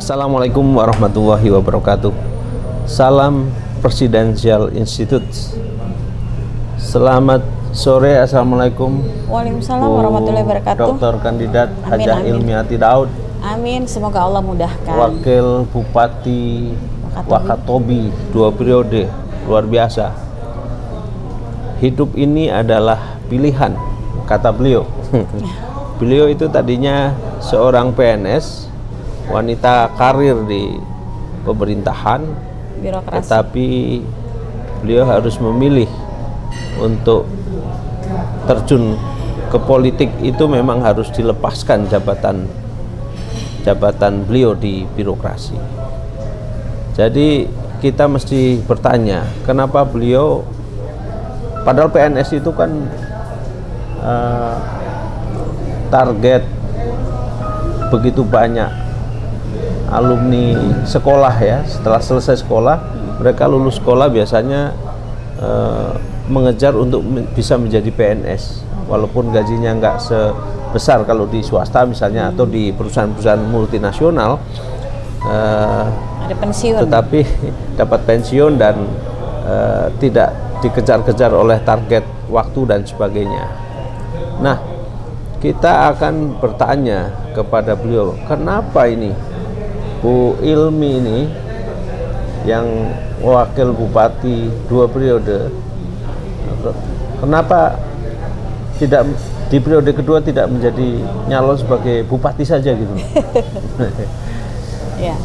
Assalamualaikum warahmatullahi wabarakatuh. Salam Presidential Institute. Selamat sore. Assalamualaikum. Waalaikumsalam warahmatullahi wabarakatuh. Dokter Kandidat Amin, Hajah amin. Ilmiati Daud. Amin, semoga Allah mudahkan. Wakil Bupati Wakatobi 2 periode, luar biasa. Hidup ini adalah pilihan, kata beliau. Beliau itu tadinya seorang PNS, wanita karir di pemerintahan, Birokrasi. tetapi beliau harus memilih untuk terjun ke politik. Itu memang harus dilepaskan jabatan beliau di birokrasi. Jadi kita mesti bertanya, kenapa beliau, padahal PNS itu kan target begitu banyak alumni sekolah ya. Setelah selesai sekolah, mereka lulus sekolah biasanya mengejar untuk bisa menjadi PNS, walaupun gajinya nggak sebesar kalau di swasta misalnya, atau di perusahaan-perusahaan multinasional, Ada pensiun. tetapi dapat pensiun dan tidak dikejar-kejar oleh target waktu dan sebagainya. Nah, kita akan bertanya kepada beliau, kenapa ini Bu Ilmi ini yang wakil bupati 2 periode, kenapa tidak di periode kedua tidak menjadi nyalon sebagai bupati saja gitu? Ya.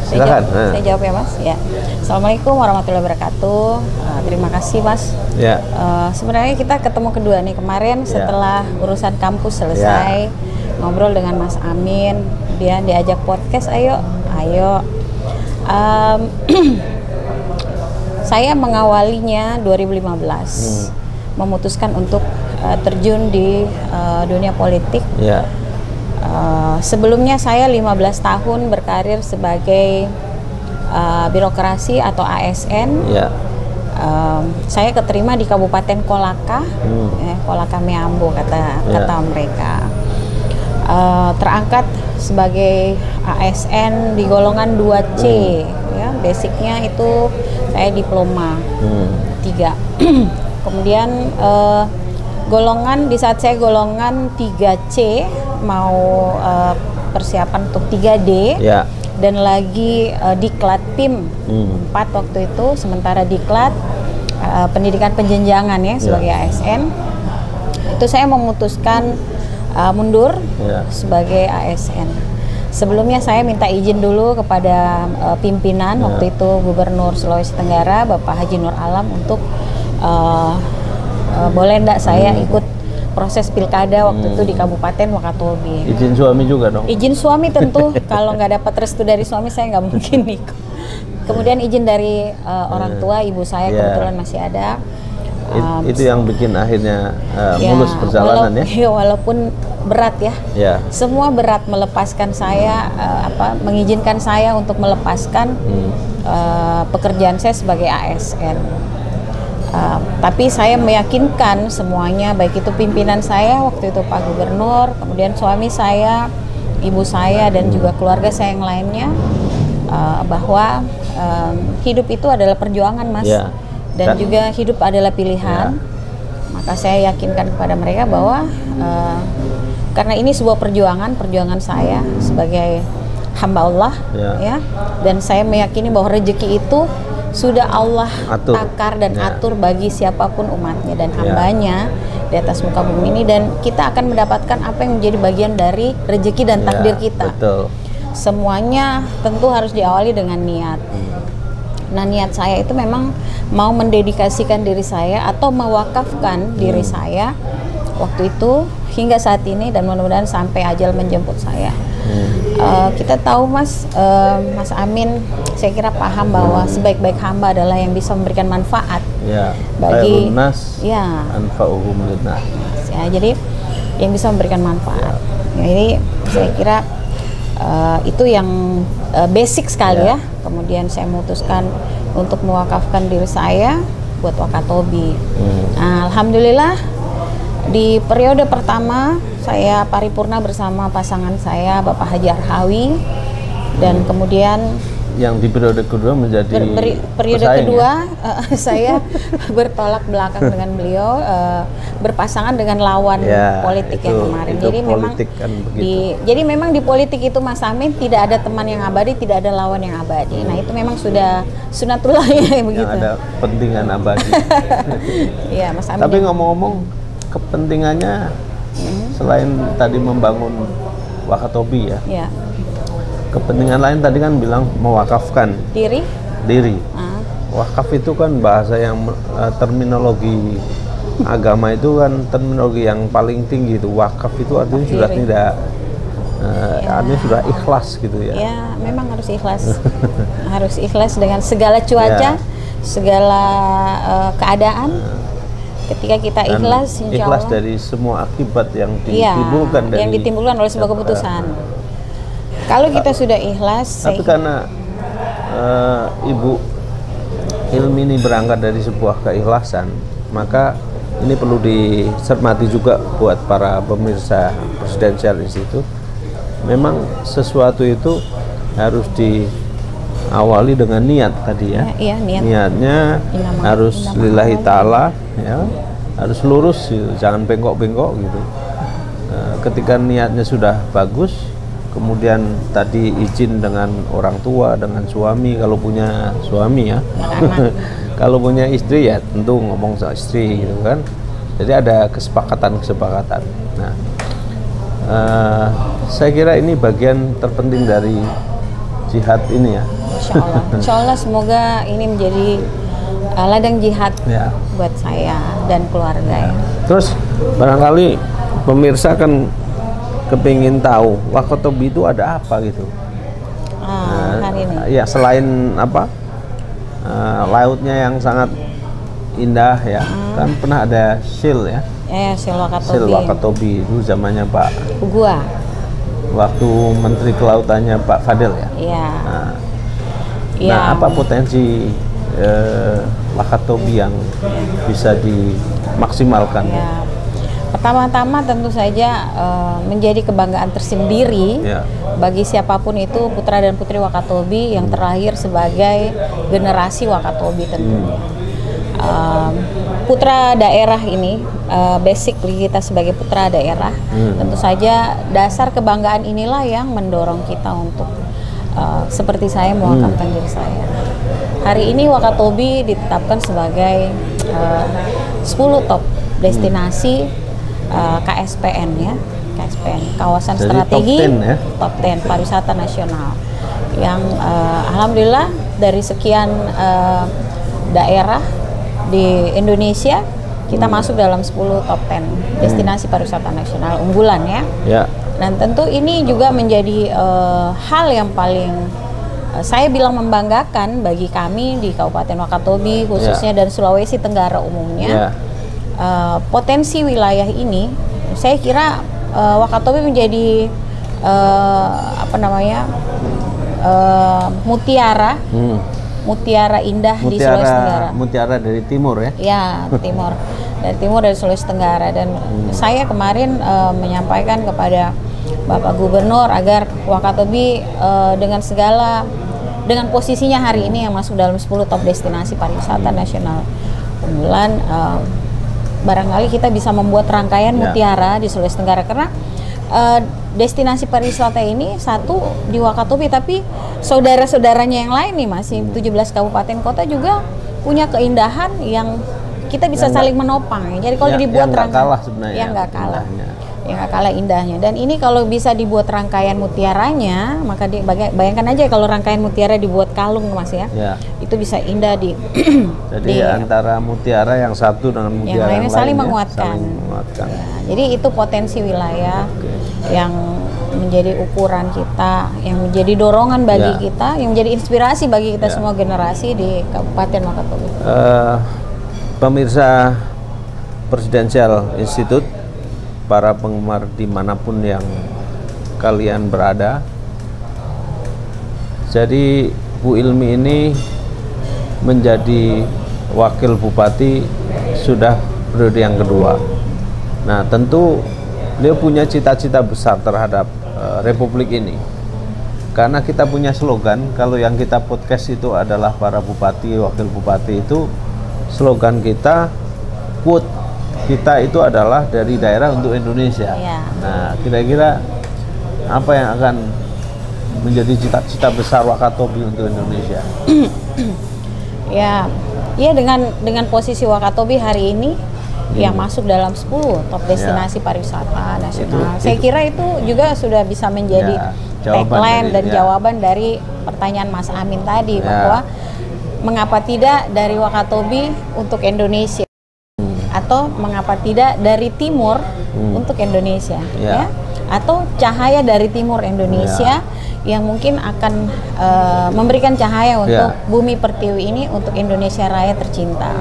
Silakan. Saya jawab ya, Mas. Ya. Assalamualaikum warahmatullahi wabarakatuh. Terima kasih, Mas. Ya. Sebenarnya kita ketemu kedua nih kemarin setelah urusan kampus selesai, ngobrol dengan Mas Amin, dia diajak podcast, ayo. Saya mengawalinya 2015, memutuskan untuk terjun di dunia politik. Ya. Sebelumnya saya 15 tahun berkarir sebagai birokrasi atau ASN. Ya. Saya keterima di Kabupaten Kolaka, Kolaka Meambo kata mereka. Terangkat sebagai ASN di golongan 2C, ya, basicnya itu saya diploma 3. Kemudian di saat saya golongan 3C mau persiapan untuk 3D, Ya. dan lagi diklat PIM 4 waktu itu, sementara diklat pendidikan penjenjangan ya sebagai ASN, itu saya memutuskan mundur sebagai ASN. Sebelumnya saya minta izin dulu kepada pimpinan waktu itu Gubernur Sulawesi Tenggara Bapak Haji Nur Alam untuk boleh enggak saya ikut proses pilkada waktu itu di Kabupaten Wakatobi. Izin suami juga dong? Izin suami tentu, kalau nggak dapat restu dari suami saya nggak mungkin ikut. Kemudian izin dari orang tua, ibu saya kebetulan masih ada. Itu yang bikin akhirnya mulus perjalanan ya? Walaupun berat ya. Semua berat melepaskan saya, mengizinkan saya untuk melepaskan pekerjaan saya sebagai ASN. Tapi saya meyakinkan semuanya, baik itu pimpinan saya waktu itu Pak Gubernur, kemudian suami saya, ibu saya, dan juga keluarga saya yang lainnya, bahwa hidup itu adalah perjuangan, Mas, dan juga hidup adalah pilihan. Maka saya yakinkan kepada mereka bahwa karena ini sebuah perjuangan saya sebagai hamba Allah, ya, dan saya meyakini bahwa rezeki itu sudah Allah takar dan atur bagi siapapun umatnya dan hambanya di atas muka bumi ini, dan kita akan mendapatkan apa yang menjadi bagian dari rezeki dan takdir kita. Betul. Semuanya tentu harus diawali dengan niat. Nah, niat saya itu memang mau mendedikasikan diri saya atau mewakafkan diri saya waktu itu hingga saat ini, dan mudah-mudahan sampai ajal menjemput saya. Kita tahu Mas Amin, saya kira paham bahwa sebaik-baik hamba adalah yang bisa memberikan manfaat bagi anfa'uhum linnas. Ya, jadi yang bisa memberikan manfaat. Jadi saya kira itu yang basic sekali ya. Kemudian saya memutuskan untuk mewakafkan diri saya buat Wakatobi. Nah, alhamdulillah di periode pertama saya paripurna bersama pasangan saya Bapak Haji Arhawi. Dan kemudian yang di periode kedua menjadi periode kedua saya bertolak belakang dengan beliau, berpasangan dengan lawan politik yang kemarin. Jadi memang kan jadi memang di politik itu Mas Amin tidak ada teman yang abadi, tidak ada lawan yang abadi. Nah itu memang sudah sunatullahnya begitu. Yang ada kepentingan abadi. Iya Mas Amin. Tapi ngomong-ngomong kepentingannya selain tadi membangun Wakatobi ya. Kepentingan lain tadi kan bilang mewakafkan diri. Wakaf itu kan bahasa yang terminologi agama itu kan terminologi yang paling tinggi itu. Wakaf itu artinya sudah tidak artinya sudah ikhlas gitu ya. Ya, memang harus ikhlas. Harus ikhlas dengan segala cuaca, segala keadaan. Ketika kita ikhlas, insya ikhlas Allah, dari semua akibat yang ditimbulkan dari yang ditimbulkan oleh sebuah keputusan. Kalau kita sudah ikhlas, tapi karena Ibu Hilmi ini berangkat dari sebuah keikhlasan, maka ini perlu dicermati juga buat para pemirsa Presidensial Institute. Memang sesuatu itu harus diawali dengan niat tadi ya. Niatnya harus lillahi ta'ala ya, harus lurus gitu, jangan bengkok-bengkok gitu. Ketika niatnya sudah bagus, kemudian tadi izin dengan orang tua, dengan suami kalau punya suami ya. Kalau punya istri ya tentu ngomong sama istri gitu kan. Jadi ada kesepakatan. Nah, saya kira ini bagian terpenting dari jihad ini ya. Insya Allah semoga ini menjadi ladang jihad buat saya dan keluarga ya. Terus barangkali pemirsa kan kepingin tahu Wakatobi itu ada apa gitu. Hari ini. Ya selain apa lautnya yang sangat indah ya, kan pernah ada Shil ya. Shil Wakatobi. Shil Wakatobi itu zamannya Pak Gua. Waktu Menteri Kelautannya Pak Fadil ya. Iya. Nah, apa potensi Wakatobi yang bisa dimaksimalkan? Ya. Pertama-tama tentu saja menjadi kebanggaan tersendiri bagi siapapun itu putra dan putri Wakatobi yang terlahir sebagai generasi Wakatobi tentunya. Putra daerah ini, basically kita sebagai putra daerah, tentu saja dasar kebanggaan inilah yang mendorong kita untuk seperti saya mewakafkan diri saya. Hari ini Wakatobi ditetapkan sebagai 10 top destinasi KSPN ya, KSPN kawasan jadi strategi top 10 pariwisata nasional yang alhamdulillah dari sekian daerah di Indonesia kita masuk dalam 10 top 10 destinasi pariwisata nasional unggulan ya. Dan tentu ini juga menjadi hal yang paling saya bilang membanggakan bagi kami di Kabupaten Wakatobi khususnya dan Sulawesi Tenggara umumnya. Potensi wilayah ini, saya kira Wakatobi menjadi mutiara indah di Sulawesi Tenggara. Mutiara dari timur ya? Ya, timur. Dari timur dari Sulawesi Tenggara. Dan saya kemarin menyampaikan kepada Bapak Gubernur agar Wakatobi dengan posisinya hari ini yang masuk dalam 10 top destinasi pariwisata nasional unggulan, barangkali kita bisa membuat rangkaian mutiara di Sulawesi Tenggara karena destinasi pariwisata ini satu di Wakatobi, tapi saudara-saudaranya yang lain nih masih 17 kabupaten kota juga punya keindahan yang kita bisa saling menopang. Jadi kalau dibuat rangkaian yang nggak kalah, yang nggak kalah indahnya. Dan ini kalau bisa dibuat rangkaian mutiaranya, maka bayangkan aja kalau rangkaian mutiara dibuat kalung Mas ya. Itu bisa indah jadi antara mutiara yang satu dengan mutiara yang lainnya saling menguatkan. Jadi itu potensi wilayah yang menjadi ukuran kita, yang menjadi dorongan bagi kita, yang menjadi inspirasi bagi kita semua generasi di Kabupaten Wakatobi. Pemirsa Presidensial Institute, para penggemar dimanapun yang kalian berada, jadi Bu Hilmi ini menjadi wakil bupati sudah periode yang kedua. Nah tentu beliau punya cita-cita besar terhadap Republik ini. karena kita punya slogan, kalau yang kita podcast itu adalah para bupati, wakil bupati, itu slogan kita, quote kita itu adalah dari daerah untuk Indonesia. Ya. Nah, kira-kira apa yang akan menjadi cita-cita besar Wakatobi untuk Indonesia? Ya, dengan posisi Wakatobi hari ini yang masuk dalam 10 top destinasi pariwisata nasional. Saya kira itu juga sudah bisa menjadi tagline dan jawaban dari pertanyaan Mas Amin tadi, bahwa mengapa tidak dari Wakatobi untuk Indonesia, atau mengapa tidak dari timur untuk Indonesia, ya, atau cahaya dari timur Indonesia yang mungkin akan memberikan cahaya untuk bumi pertiwi ini, untuk Indonesia Raya tercinta,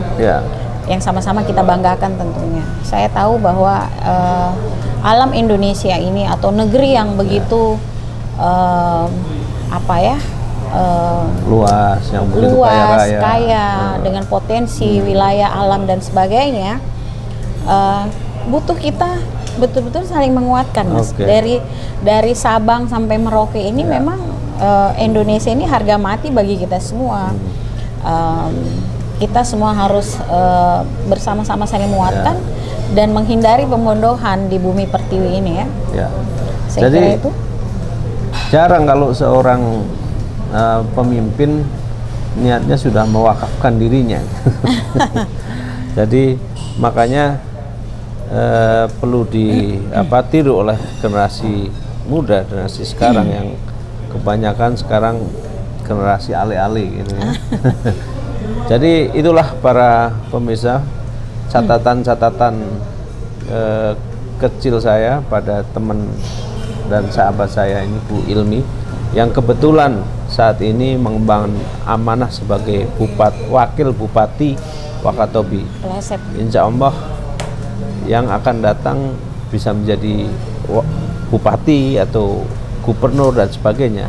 yang sama-sama kita banggakan tentunya. Saya tahu bahwa alam Indonesia ini, atau negeri yang begitu luas, yang begitu kaya dengan potensi wilayah alam dan sebagainya, butuh kita betul-betul saling menguatkan, Mas. Dari Sabang sampai Merauke ini memang Indonesia ini harga mati bagi kita semua. Kita semua harus bersama-sama saling menguatkan dan menghindari pemondohan di bumi pertiwi ini, ya. Saya Jadi kira itu jarang kalau seorang pemimpin niatnya sudah mewakafkan dirinya. Jadi makanya perlu ditiru oleh generasi muda, generasi sekarang yang kebanyakan sekarang generasi ale-ale gitu ya. Jadi itulah para pemirsa catatan-catatan kecil saya pada teman dan sahabat saya ini, Bu Ilmi, yang kebetulan saat ini mengemban amanah sebagai wakil bupati Wakatobi. Insya Allah yang akan datang bisa menjadi bupati atau gubernur dan sebagainya.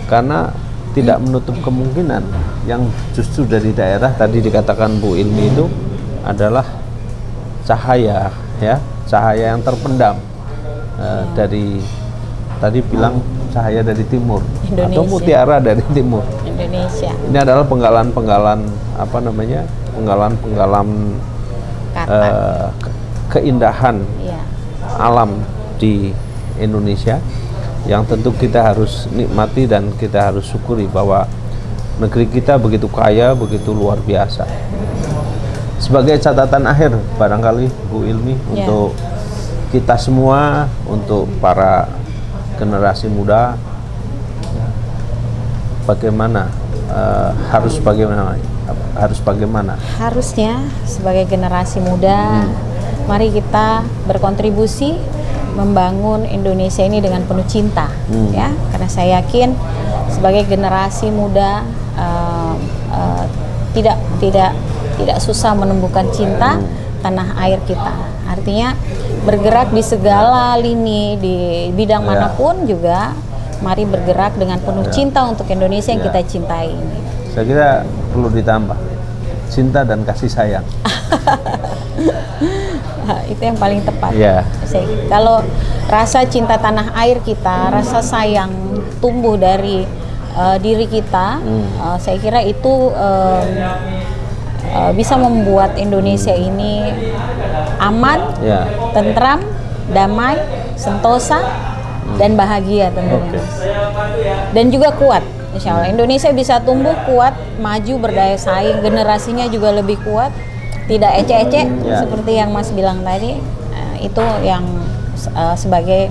Karena tidak menutup kemungkinan yang justru dari daerah tadi dikatakan Bu Ilmi itu adalah cahaya, ya, cahaya yang terpendam dari tadi bilang cahaya dari timur Indonesia, atau mutiara dari timur Indonesia. Ini adalah penggalan-penggalan penggalan-penggalan keindahan alam di Indonesia yang tentu kita harus nikmati dan kita harus syukuri bahwa negeri kita begitu kaya, begitu luar biasa. Sebagai catatan akhir barangkali Bu Ilmi, untuk kita semua, untuk para generasi muda, bagaimana harusnya sebagai generasi muda, mari kita berkontribusi membangun Indonesia ini dengan penuh cinta, ya, karena saya yakin sebagai generasi muda tidak susah menemukan cinta tanah air kita. Artinya bergerak di segala lini, di bidang manapun juga, mari bergerak dengan penuh cinta untuk Indonesia yang kita cintai ini. Saya kira perlu ditambah cinta dan kasih sayang. Itu yang paling tepat. Kalau rasa cinta tanah air kita, rasa sayang tumbuh dari diri kita, saya kira itu bisa membuat Indonesia ini aman, tentram, damai, sentosa, dan bahagia tentunya. Dan juga kuat. Insya Allah Indonesia bisa tumbuh kuat, maju, berdaya saing, generasinya juga lebih kuat, tidak ecek-ecek seperti yang Mas bilang tadi. Itu yang sebagai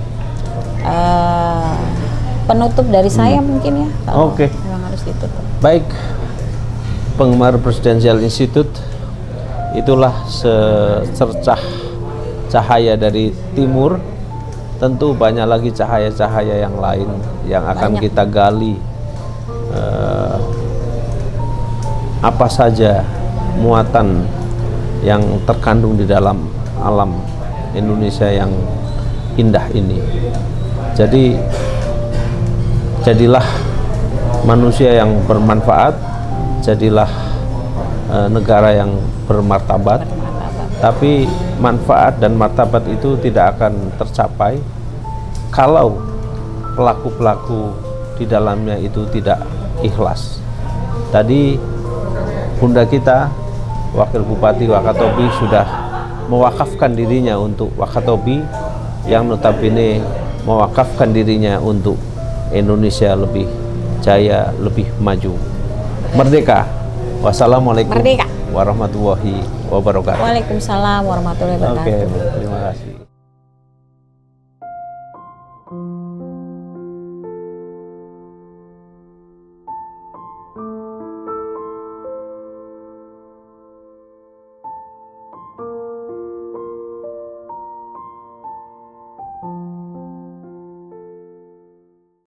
penutup dari saya mungkin, ya. Memang harus ditutup. Baik, penggemar Presidential Institute, itulah secercah cahaya dari timur. Tentu banyak lagi cahaya-cahaya yang lain yang akan kita gali. Apa saja muatan yang terkandung di dalam alam Indonesia yang indah ini. Jadi jadilah manusia yang bermanfaat, jadilah negara yang bermartabat. Tapi manfaat dan martabat itu tidak akan tercapai kalau pelaku-pelaku di di dalamnya itu tidak ikhlas. Tadi bunda kita, Wakil Bupati Wakatobi, sudah mewakafkan dirinya untuk Wakatobi, yang notabene mewakafkan dirinya untuk Indonesia lebih jaya, lebih maju. Merdeka. Wassalamualaikum warahmatullahi wabarakatuh. Waalaikumsalam warahmatullahi wabarakatuh. Oke, terima kasih.